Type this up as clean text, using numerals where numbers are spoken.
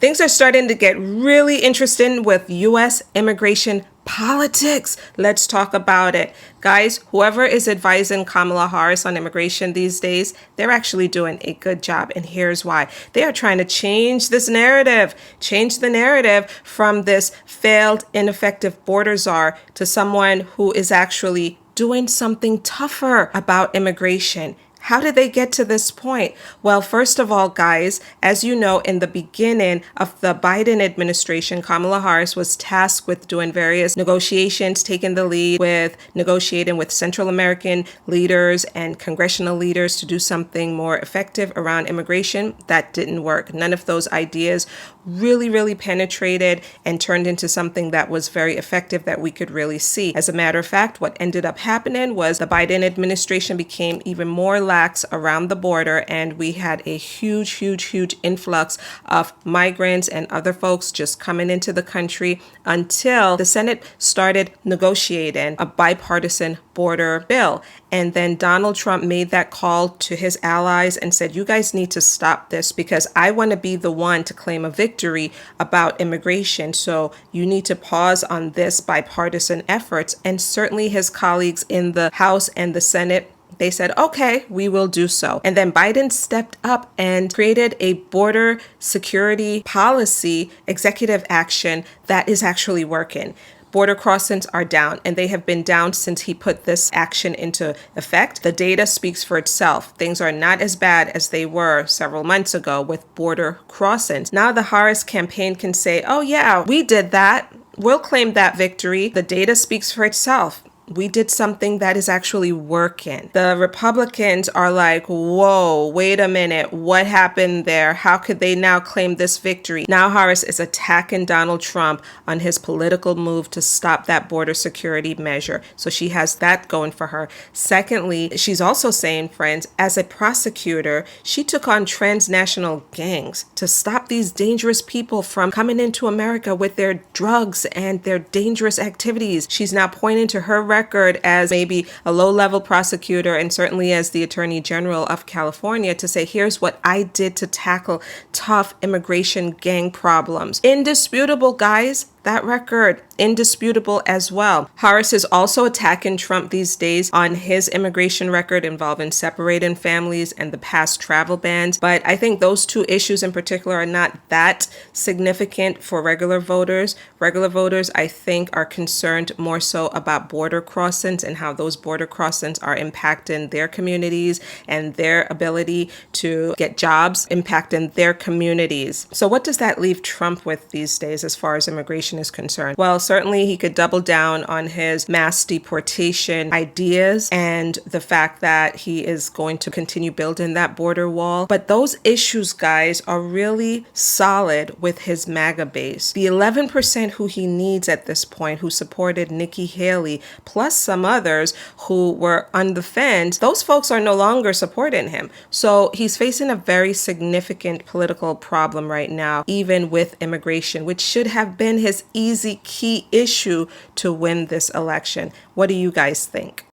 Things are starting to get really interesting with U.S. immigration politics. Let's talk about it. Guys, whoever is advising Kamala Harris on immigration these days, they're actually doing a good job. And here's why. They are trying to change this narrative, change the narrative from this failed, ineffective border czar to someone who is actually doing something tougher about immigration. How did they get to this point? Well, first of all, guys, as you know, in the beginning of the Biden administration, Kamala Harris was tasked with doing various negotiations, taking the lead with negotiating with Central American leaders and congressional leaders to do something more effective around immigration. That didn't work. None of those ideas really penetrated and turned into something that was very effective that we could really see. As a matter of fact, what ended up happening was the Biden administration became even more lax around the border, and we had a huge influx of migrants and other folks just coming into the country until the Senate started negotiating a bipartisan border bill. And then Donald Trump made that call to his allies and said, you guys need to stop this because I want to be the one to claim a victory about immigration. So you need to pause on this bipartisan efforts. And certainly his colleagues in the House and the Senate, they said, okay, we will do so. And then Biden stepped up and created a border security policy executive action that is actually working. Border crossings are down, and they have been down since he put this action into effect. The data speaks for itself. Things are not as bad as they were several months ago with border crossings. Now the Harris campaign can say, oh yeah, we did that. We'll claim that victory. The data speaks for itself. We did something that is actually working. The Republicans are like, whoa, wait a minute. What happened there? How could they now claim this victory? Now Harris is attacking Donald Trump on his political move to stop that border security measure. So she has that going for her. Secondly, she's also saying, friends, as a prosecutor, she took on transnational gangs to stop these dangerous people from coming into America with their drugs and their dangerous activities. She's now pointing to her record as maybe a low-level prosecutor and certainly as the Attorney General of California to say, here's what I did to tackle tough immigration gang problems. Indisputable, guys. That record, indisputable as well. Harris is also attacking Trump these days on his immigration record involving separating families and the past travel bans. But I think those two issues in particular are not that significant for regular voters. Regular voters, I think, are concerned more so about border crossings and how those border crossings are impacting their communities and their ability to get jobs, impacting their communities. So what does that leave Trump with these days as far as immigration is concerned? Well, certainly he could double down on his mass deportation ideas and the fact that he is going to continue building that border wall. But those issues, guys, are really solid with his MAGA base. The 11% who he needs at this point, who supported Nikki Haley, plus some others who were on the fence, those folks are no longer supporting him. So he's facing a very significant political problem right now, even with immigration, which should have been his easy key issue to win this election. What do you guys think?